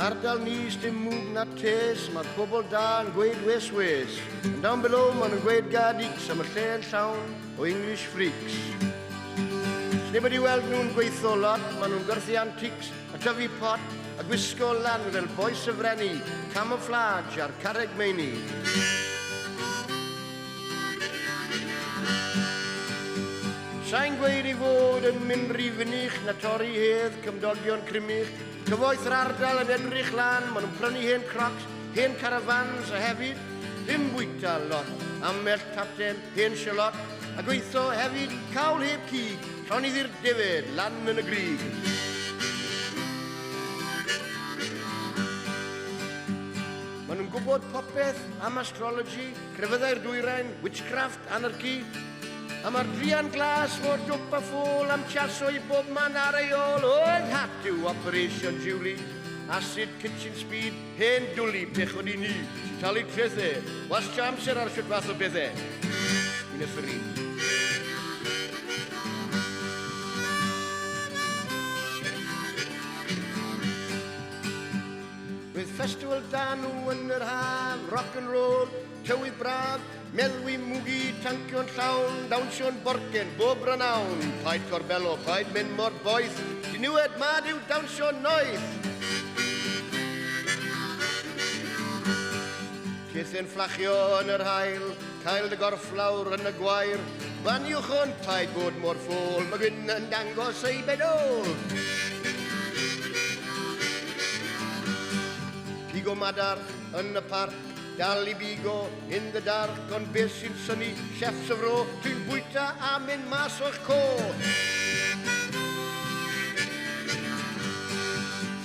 Ardal nis dim mwg na tes, mae'r pobl da yn gweud wes. And down below maen nhw'n gweud gadics am y lle yn llawn o English freaks. Sneb wedi weld nhw'n gweithio lot, maen nhw'n gyrthu antics, a tyfu pot, a gwisgo lan fel boes y freni, camouflage a'r carreg meini. Sa'n gweud I fod yn mynd rhy fynich na torri hedd cymdogion Grymych. Cyfoeth yr ardal yn edrych lan, maen nhw'n prynu hen crocs, hen caravans a hefyd dim bwyta lot, ambell taten, hen sialot, a gweithio hefyd cawl heb cig, llon iddi'r defyd lan yn y grig. Maen nhw'n gwybod popeth am astrology, crefyddau'r dwyrain, witchcraft, anarchy, a mae'r drian glas fod dwp a ffôl am chaso I bob man ar ei ôl. Oedd hat yw Operation Julie, acid kitchen speed, hen dwli pechod I ni, sy'n talu trethau, wasio amser ar sydd fath o bethau. Mi'n efferi. With festival dan nhw yn yr haf, rock and roll, tywydd braf, meddwi mwgi, tancio'n llawn, dawnsio'n borgen, bob ranawn. Paid corbelo, paid mynd mor boeth, diniwed mad yw dawnsio'n noeth. Tiethau'n fflachio yn yr hael, cael dy gorfflawr yn y gwair. Baniwch o'n paid bod mor ffôl, mae gwyn yn dangos ei bedol. Pigo madar yn y parc, dal I bigo in the dark, ond beth sy'n syni, chefs o fro, dwi'n bwyta a mynd mas o'ch co.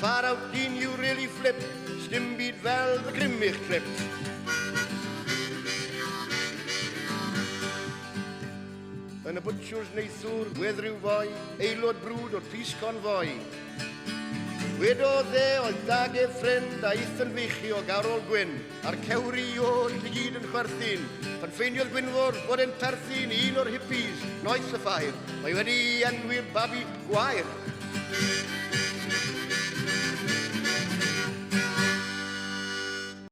Far out dyn you really flip, sdim byd fel the Grymych trip. Yn y butchers neithwr, wedd rhyw foi, aelod brwd o'r pys convoi. Wedodd oedd dag e ffrind a eith yn feichi o garol gwyn, a'r cewri oedd I gyd yn chwerthin. Pan ffeiniodd Gwynfor fod e'n perthyn un o'r hippies, noeth y ffair, mae wedi enwi'r babi gwair.